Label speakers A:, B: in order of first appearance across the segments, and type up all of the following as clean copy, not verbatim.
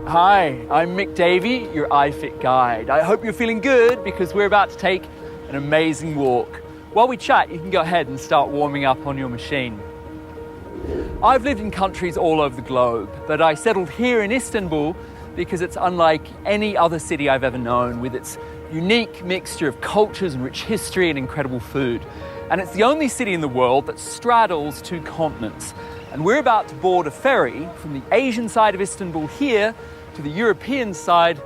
A: Hi, I'm Mick Davie, your iFit guide. I hope you're feeling good because we're about to take an amazing walk. While we chat, you can go ahead and start warming up on your machine. I've lived in countries all over the globe, but I settled here in Istanbul because it's unlike any other city I've ever known, with its unique mixture of cultures and rich history and incredible food. And it's the only city in the world that straddles two continents. And we're about to board a ferry from the Asian side of Istanbul here to the European side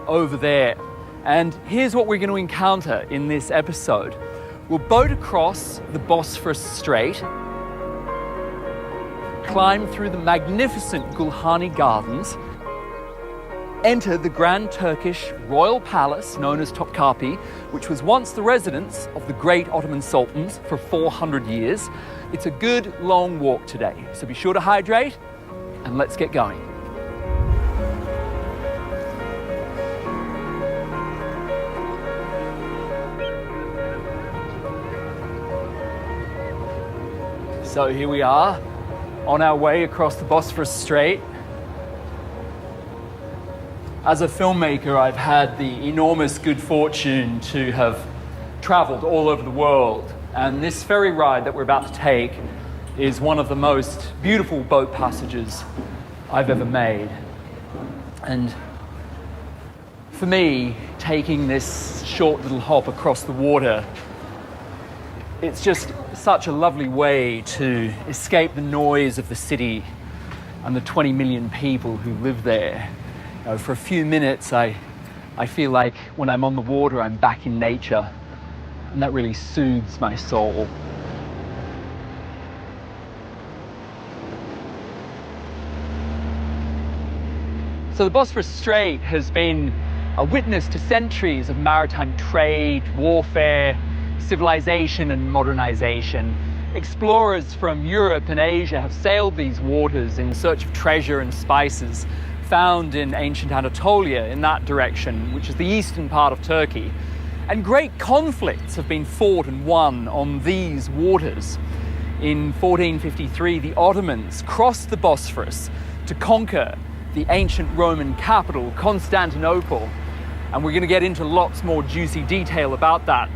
A: over there. And here's what we're going to encounter in this episode. We'll boat across the Bosphorus Strait, climb through the magnificent Gulhane gardens, enter the Grand Turkish Royal Palace known as Topkapi, which was once the residence of the great Ottoman Sultans for 400 years. It's a good long walk today, so be sure to hydrate and let's get going. So here we are on our way across the Bosphorus Strait. As a filmmaker, I've had the enormous good fortune to have traveled all over the world, and this ferry ride that we're about to take is one of the most beautiful boat passages I've ever made. And for me, taking this short little hop across the water, it's just such a lovely way to escape the noise of the city and the 20 million people who live there. You know, for a few minutes, I feel like when I'm on the water, I'm back in nature, and that really soothes my soul. So the Bosphorus Strait has been a witness to centuries of maritime trade, warfare, civilization and modernization. Explorers from Europe and Asia have sailed these waters in search of treasure and spices found in ancient Anatolia in that direction, which is the eastern part of Turkey. And great conflicts have been fought and won on these waters. In 1453, the Ottomans crossed the Bosphorus to conquer the ancient Roman capital, Constantinople. And we're going to get into lots more juicy detail about that.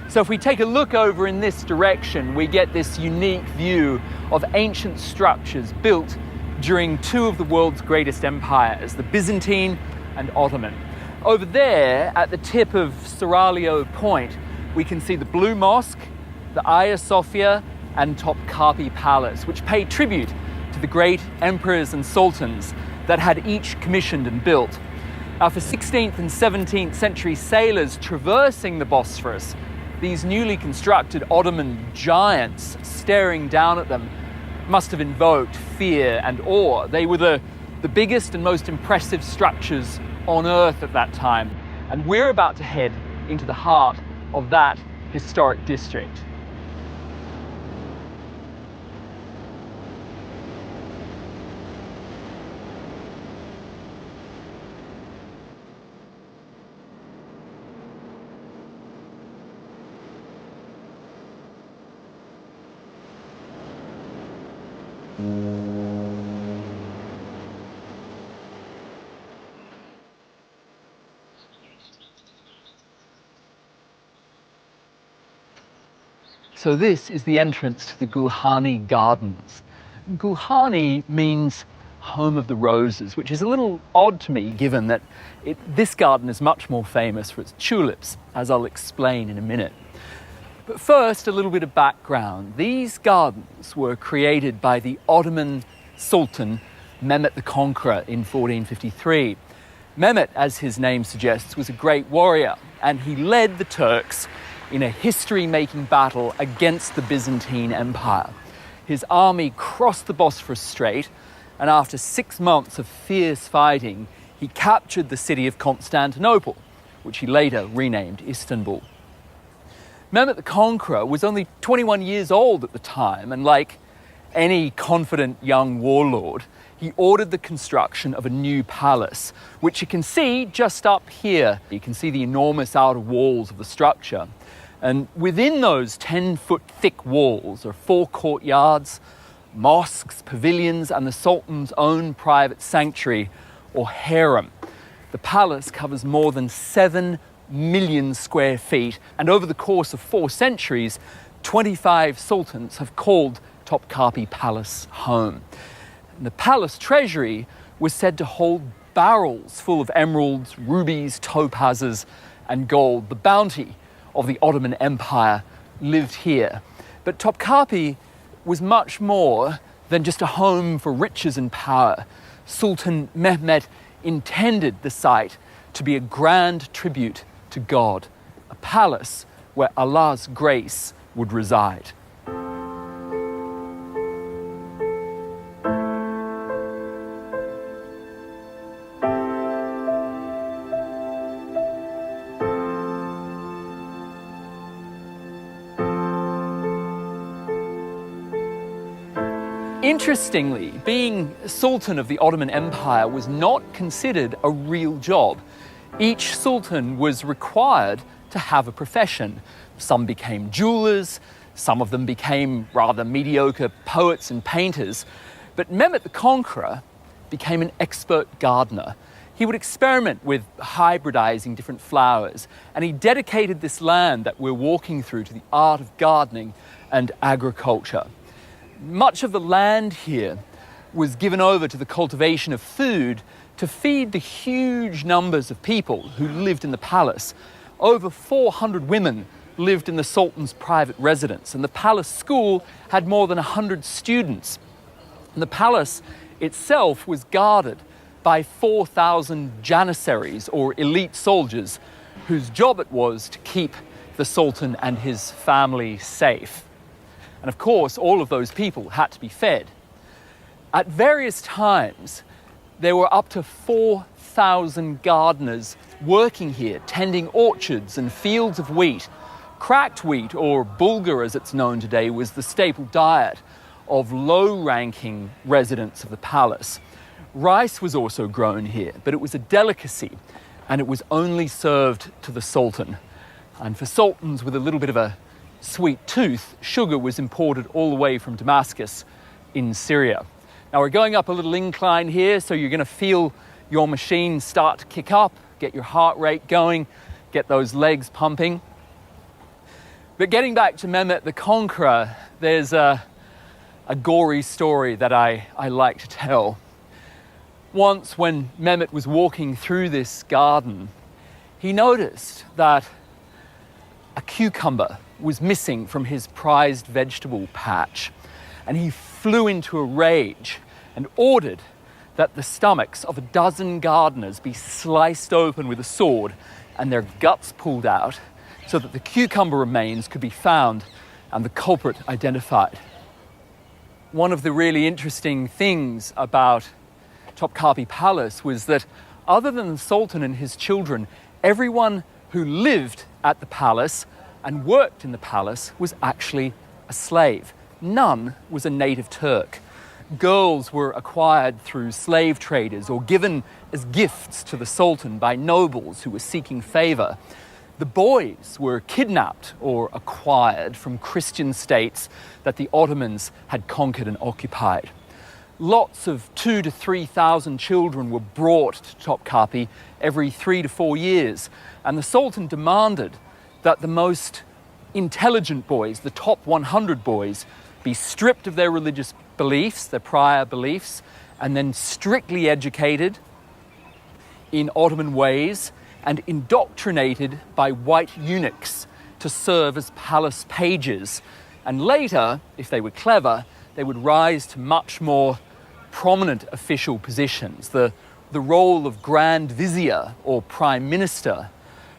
A: So if we take a look over in this direction, we get this unique view of ancient structures built during two of the world's greatest empires, the Byzantine and Ottoman. Over there, at the tip of Seraglio Point, we can see the Blue Mosque, the Hagia Sophia, and Topkapi Palace, which pay tribute to the great emperors and sultans that had each commissioned and built. Now, for 16th and 17th century sailors traversing the Bosphorus, these newly constructed Ottoman giants staring down at them must have invoked fear and awe. They were the biggest and most impressive structures on Earth at that time. And we're about to head into the heart of that historic district. So this is the entrance to the Gulhane Gardens. Gulhane means home of the roses, which is a little odd to me given that this garden is much more famous for its tulips, as I'll explain in a minute. But first, a little bit of background. These gardens were created by the Ottoman Sultan Mehmet the Conqueror in 1453. Mehmet, as his name suggests, was a great warrior, and he led the Turks in a history-making battle against the Byzantine Empire. His army crossed the Bosphorus Strait, and after 6 months of fierce fighting, he captured the city of Constantinople, which he later renamed Istanbul. Mehmet the Conqueror was only 21 years old at the time, and like any confident young warlord, he ordered the construction of a new palace, which you can see just up here. You can see the enormous outer walls of the structure. And within those 10-foot thick walls are 4 courtyards, mosques, pavilions, and the Sultan's own private sanctuary, or harem. The palace covers more than 7 million square feet, and over the course of 4 centuries, 25 sultans have called Topkapi Palace home. And the palace treasury was said to hold barrels full of emeralds, rubies, topazes, and gold. The bounty of the Ottoman Empire lived here. But Topkapi was much more than just a home for riches and power. Sultan Mehmet intended the site to be a grand tribute to God, a palace where Allah's grace would reside. Interestingly, being Sultan of the Ottoman Empire was not considered a real job. Each sultan was required to have a profession. Some became jewelers, some of them became rather mediocre poets and painters, but Mehmet the Conqueror became an expert gardener. He would experiment with hybridizing different flowers, and he dedicated this land that we're walking through to the art of gardening and agriculture. Much of the land here was given over to the cultivation of food to feed the huge numbers of people who lived in the palace. Over 400 women lived in the Sultan's private residence, and the palace school had more than 100 students. And the palace itself was guarded by 4,000 janissaries, or elite soldiers, whose job it was to keep the Sultan and his family safe. And of course, all of those people had to be fed. At various times, there were up to 4,000 gardeners working here, tending orchards and fields of wheat. Cracked wheat, or bulgur as it's known today, was the staple diet of low-ranking residents of the palace. Rice was also grown here, but it was a delicacy, and it was only served to the Sultan. And for sultans with a little bit of a sweet tooth, sugar was imported all the way from Damascus in Syria. Now we're going up a little incline here, so you're going to feel your machine start to kick up, get your heart rate going, get those legs pumping. But getting back to Mehmet the Conqueror, there's a gory story that I like to tell. Once when Mehmet was walking through this garden, he noticed that a cucumber was missing from his prized vegetable patch, and he flew into a rage and ordered that the stomachs of 12 gardeners be sliced open with a sword and their guts pulled out so that the cucumber remains could be found and the culprit identified. One of the really interesting things about Topkapi Palace was that other than the Sultan and his children, everyone who lived at the palace and worked in the palace was actually a slave. None was a native Turk. Girls were acquired through slave traders or given as gifts to the Sultan by nobles who were seeking favor. The boys were kidnapped or acquired from Christian states that the Ottomans had conquered and occupied. Lots of 2,000 to 3,000 children were brought to Topkapi every 3 to 4 years, and the Sultan demanded that the most intelligent boys, the top 100 boys, be stripped of their religious beliefs, their prior beliefs, and then strictly educated in Ottoman ways and indoctrinated by white eunuchs to serve as palace pages. And later, if they were clever, they would rise to much more prominent official positions. The role of Grand Vizier or Prime Minister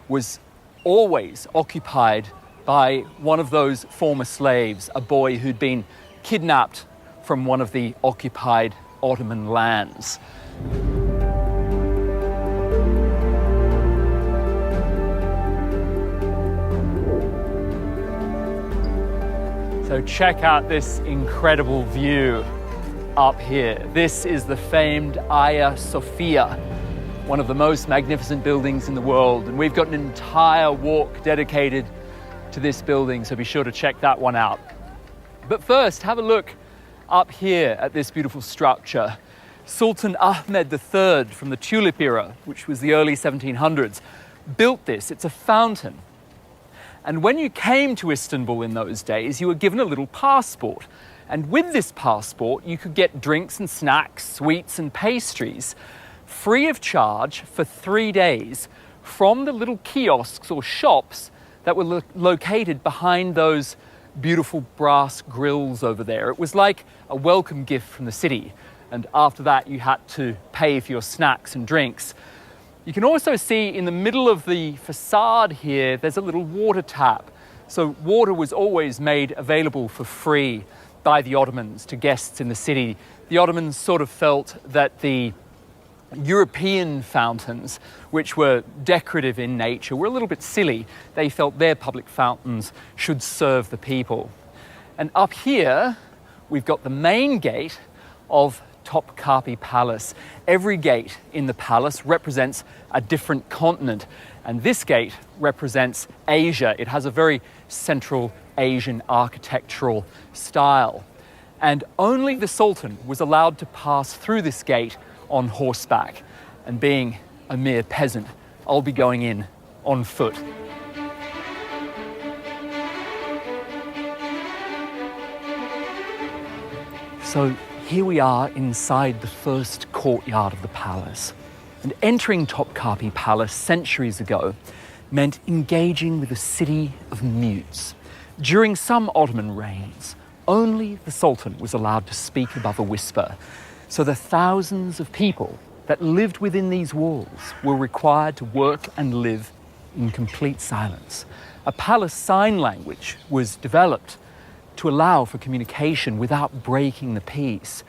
A: was always occupied by one of those former slaves, a boy who'd been kidnapped from one of the occupied Ottoman lands. So check out this incredible view up here. This is the famed Hagia Sophia, one of the most magnificent buildings in the world, and we've got an entire walk dedicated to this building, so be sure to check that one out. But first, have a look up here at this beautiful structure. Sultan Ahmed III from the Tulip era, which was the early 1700s, built this. It's a fountain. And when you came to Istanbul in those days, you were given a little passport. And with this passport, you could get drinks and snacks, sweets and pastries, free of charge for 3 days from the little kiosks or shops that were located behind those beautiful brass grills over there. It was like a welcome gift from the city. And after that, you had to pay for your snacks and drinks. You can also see in the middle of the facade here, there's a little water tap. So water was always made available for free by the Ottomans to guests in the city. The Ottomans sort of felt that the European fountains, which were decorative in nature, were a little bit silly. They felt their public fountains should serve the people. And up here, we've got the main gate of Topkapi Palace. Every gate in the palace represents a different continent, and this gate represents Asia. It has a very Central Asian architectural style. And only the Sultan was allowed to pass through this gate on horseback. And being a mere peasant, I'll be going in on foot. So here we are inside the first courtyard of the palace. And entering Topkapi Palace centuries ago meant engaging with a city of mutes. During some Ottoman reigns, only the Sultan was allowed to speak above a whisper. So the thousands of people that lived within these walls were required to work and live in complete silence. A palace sign language was developed to allow for communication without breaking the peace.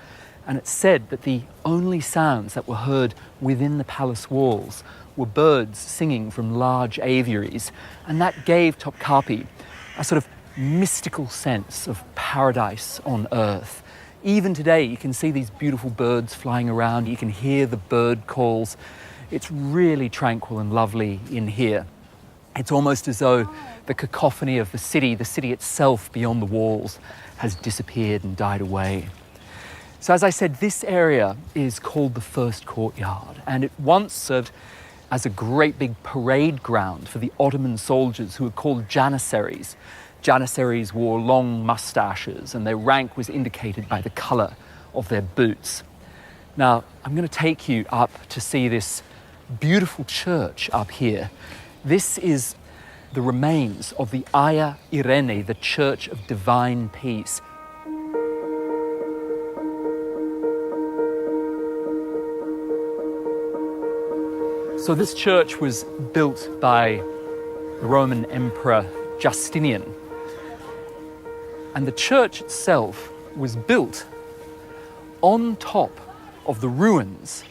A: And it's said that the only sounds that were heard within the palace walls were birds singing from large aviaries. And that gave Topkapi a sort of mystical sense of paradise on earth. Even today, you can see these beautiful birds flying around. You can hear the bird calls. It's really tranquil and lovely in here. It's almost as though the cacophony of the city itself beyond the walls, has disappeared and died away. So as I said, this area is called the first courtyard, and it once served as a great big parade ground for the Ottoman soldiers who were called janissaries. Janissaries wore long mustaches, and their rank was indicated by the colour of their boots. Now, I'm going to take you up to see this beautiful church up here. This is the remains of the irenei, the Church of Divine Peace. So this church was built by the Roman Emperor Justinian. And the church itself was built on top of the ruins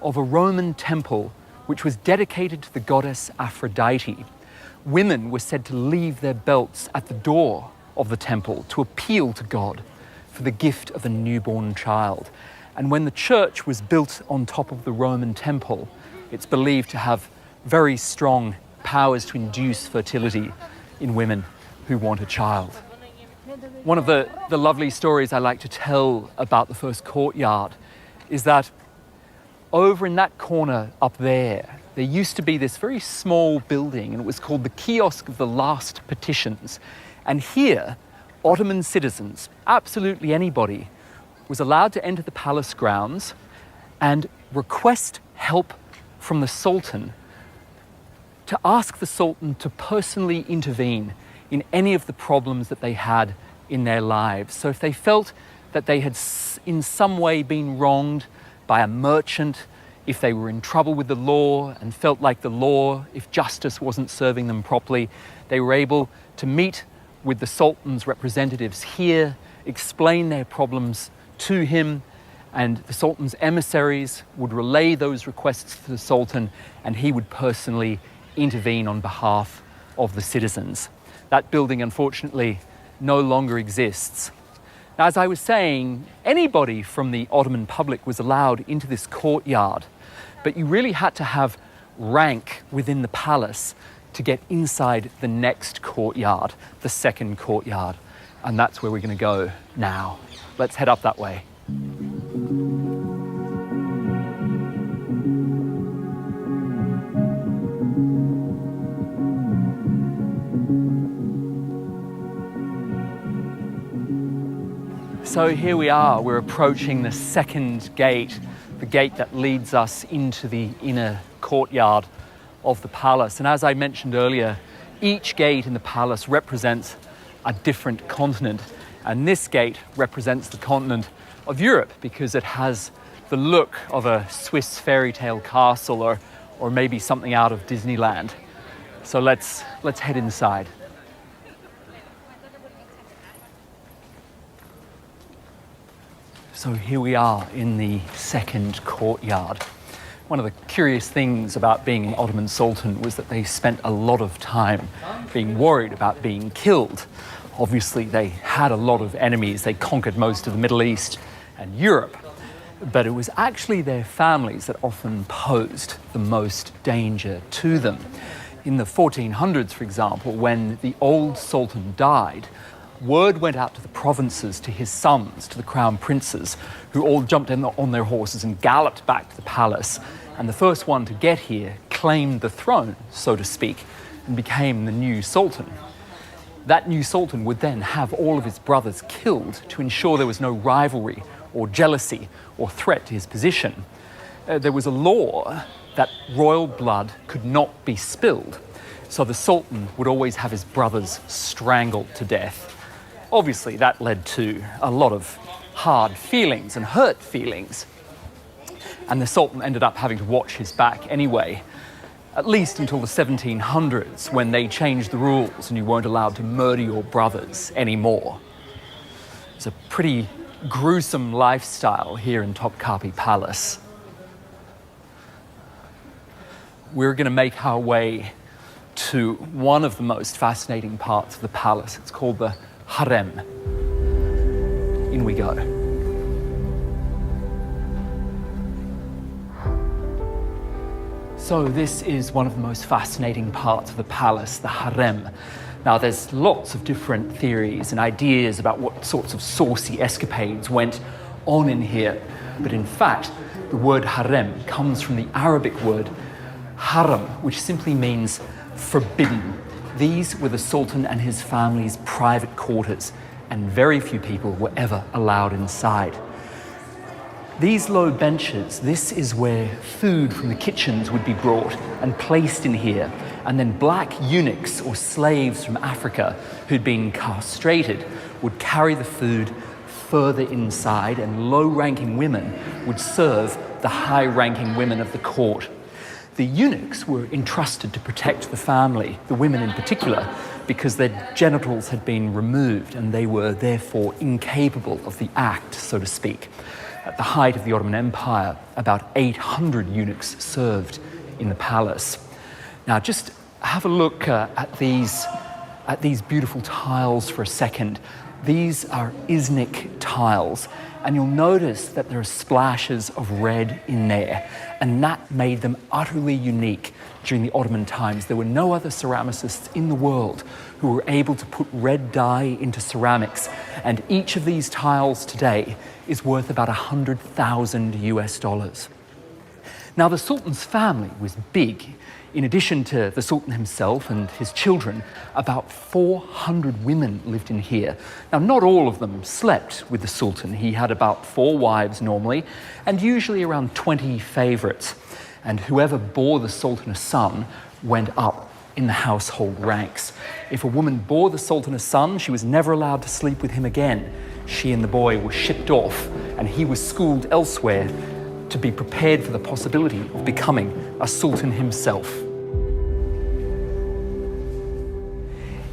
A: of a Roman temple which was dedicated to the goddess Aphrodite. Women were said to leave their belts at the door of the temple to appeal to God for the gift of a newborn child. And when the church was built on top of the Roman temple, it's believed to have very strong powers to induce fertility in women who want a child. One of the lovely stories I like to tell about the first courtyard is that over in that corner up there used to be this very small building, and it was called the Kiosk of the Last Petitions. And here, Ottoman citizens, absolutely anybody, was allowed to enter the palace grounds and request help from the Sultan, to ask the Sultan to personally intervene in any of the problems that they had in their lives. So if they felt that they had in some way been wronged by a merchant, if they were in trouble with the law and felt like the law, if justice wasn't serving them properly, they were able to meet with the Sultan's representatives here, explain their problems to him, and the Sultan's emissaries would relay those requests to the Sultan, and he would personally intervene on behalf of the citizens. That building, unfortunately, no longer exists. Now, as I was saying, anybody from the Ottoman public was allowed into this courtyard, but you really had to have rank within the palace to get inside the next courtyard, the second courtyard. And that's where we're going to go now. Let's head up that way. So here we are, we're approaching the second gate, the gate that leads us into the inner courtyard of the palace. And as I mentioned earlier, each gate in the palace represents a different continent. And this gate represents the continent of Europe because it has the look of a Swiss fairy tale castle or maybe something out of Disneyland. So let's head inside. So here we are in the second courtyard. One of the curious things about being an Ottoman Sultan was that they spent a lot of time being worried about being killed. Obviously, they had a lot of enemies. They conquered most of the Middle East and Europe. But it was actually their families that often posed the most danger to them. In the 1400s, for example, when the old Sultan died, word went out to the provinces, to his sons, to the crown princes, who all jumped on their horses and galloped back to the palace. And the first one to get here claimed the throne, so to speak, and became the new Sultan. That new Sultan would then have all of his brothers killed to ensure there was no rivalry or jealousy or threat to his position. There was a law that royal blood could not be spilled, so the Sultan would always have his brothers strangled to death. Obviously, that led to a lot of hard feelings and hurt feelings. And the Sultan ended up having to watch his back anyway, at least until the 1700s, when they changed the rules and you weren't allowed to murder your brothers anymore. It's a pretty gruesome lifestyle here in Topkapi Palace. We're going to make our way to one of the most fascinating parts of the palace. It's called the harem. In we go. So this is one of the most fascinating parts of the palace, the harem. Now there's lots of different theories and ideas about what sorts of saucy escapades went on in here. But in fact, the word harem comes from the Arabic word haram, which simply means forbidden. These were the Sultan and his family's private quarters, and very few people were ever allowed inside. These low benches, this is where food from the kitchens would be brought and placed in here, and then black eunuchs or slaves from Africa who'd been castrated would carry the food further inside, and low-ranking women would serve the high-ranking women of the court. The eunuchs were entrusted to protect the family, the women in particular, because their genitals had been removed and they were therefore incapable of the act, so to speak. At the height of the Ottoman Empire, about 800 eunuchs served in the palace. Now, just have a look at these beautiful tiles for a second. These are Iznik tiles, and you'll notice that there are splashes of red in there, and that made them utterly unique during the Ottoman times. There were no other ceramicists in the world who were able to put red dye into ceramics, and each of these tiles today is worth about $100,000 US. Now, the Sultan's family was big. In addition to the Sultan himself and his children, about 400 women lived in here. Now, not all of them slept with the Sultan. He had about 4 wives normally, and usually around 20 favorites. And whoever bore the Sultan a son went up in the household ranks. If a woman bore the Sultan a son, she was never allowed to sleep with him again. She and the boy were shipped off, and he was schooled elsewhere to be prepared for the possibility of becoming a Sultan himself.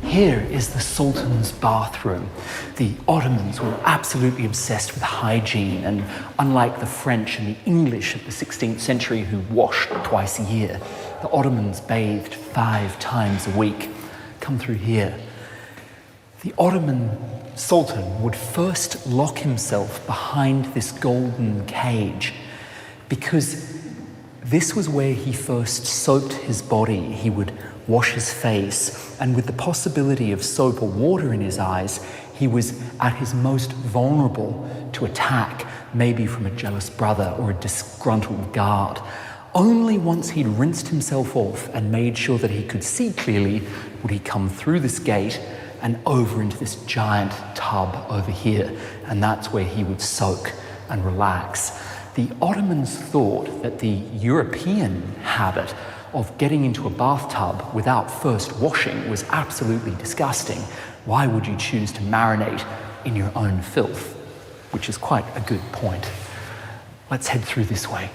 A: Here is the Sultan's bathroom. The Ottomans were absolutely obsessed with hygiene, and unlike the French and the English of the 16th century who washed twice a year, the Ottomans bathed 5 times a week. Come through here. The Ottoman Sultan would first lock himself behind this golden cage, because this was where he first soaped his body. He would wash his face, and with the possibility of soap or water in his eyes, he was at his most vulnerable to attack, maybe from a jealous brother or a disgruntled guard. Only once he'd rinsed himself off and made sure that he could see clearly would he come through this gate
B: and over into this giant tub over here, and that's where he would soak and relax. The Ottomans thought that the European habit of getting into a bathtub without first washing was absolutely disgusting. Why would you choose to marinate in your own filth? Which is quite a good point. Let's head through this way.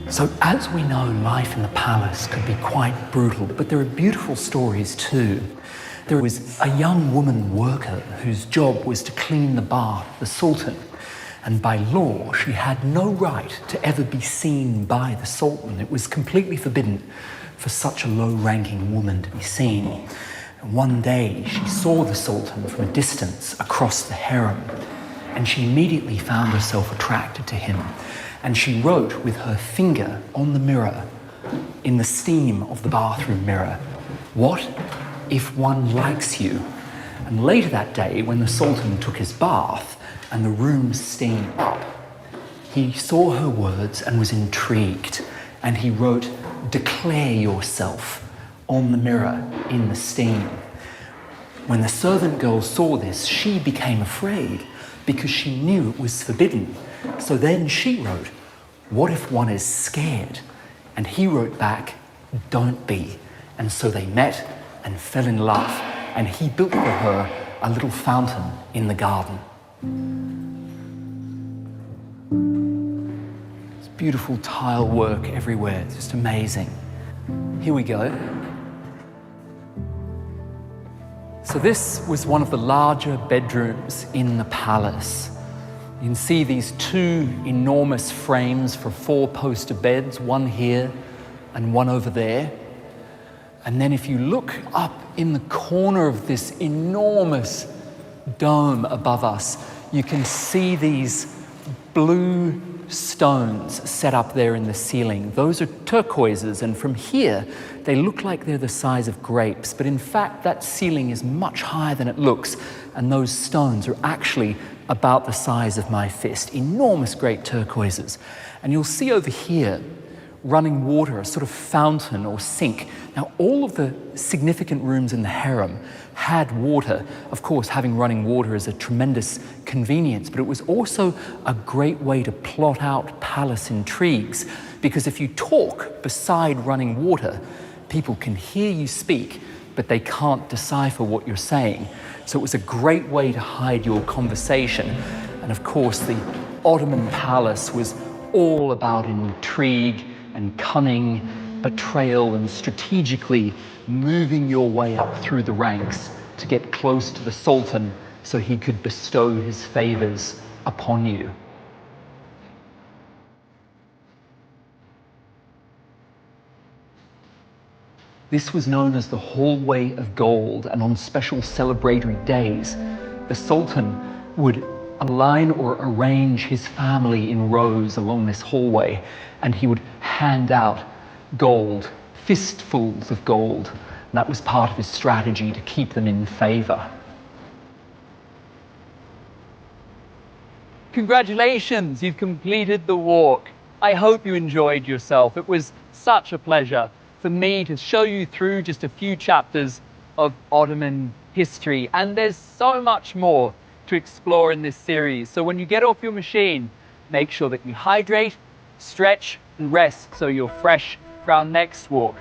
B: So as we know, life in the palace could be quite brutal, but there are beautiful stories too. There was a young woman worker whose job was to clean the bath of the Sultan. And by law, she had no right to ever be seen by the Sultan. It was completely forbidden for such a low-ranking woman to be seen. And one day, she saw the Sultan from a distance across the harem, and she immediately found herself attracted to him. And she wrote with her finger on the mirror, in the steam of the bathroom mirror, "What if one likes you?" And later that day, when the Sultan took his bath and the room steamed up, he saw her words and was intrigued, and he wrote, "Declare yourself," on the mirror in the steam. When the servant girl saw this, she became afraid because she knew it was forbidden. So then she wrote, "What if one is scared?" And he wrote back, "Don't be." And so they met and fell in love, and he built for her a little fountain in the garden. It's beautiful tile work everywhere, it's just amazing. Here we go. So this was one of the larger bedrooms in the palace. You can see these two enormous frames for 4-poster beds, one here and one over there. And then if you look up in the corner of this enormous dome above us, you can see these blue stones set up there in the ceiling. Those are turquoises, and from here, they look like they're the size of grapes, but in fact, that ceiling is much higher than it looks, and those stones are actually about the size of my fist. Enormous great turquoises. And you'll see over here, running water, a sort of fountain or sink. Now, all of the significant rooms in the harem had water. Of course, having running water is a tremendous convenience, but it was also a great way to plot out palace intrigues, because if you talk beside running water, people can hear you speak, but they can't decipher what you're saying. So it was a great way to hide your conversation. And of course, the Ottoman palace was all about intrigue and cunning, betrayal, and strategically moving your way up through the ranks to get close to the Sultan so he could bestow his favors upon you. This was known as the Hallway of Gold, and on special celebratory days, the Sultan would align or arrange his family in rows along this hallway, and he would hand out gold, fistfuls of gold. And that was part of his strategy to keep them in favor. Congratulations, you've completed the walk. I hope you enjoyed yourself. It was such a pleasure for me to show you through just a few chapters of Ottoman history. And there's so much more to explore in this series. So when you get off your machine, make sure that you hydrate, stretch, and rest so you're fresh for our next walk.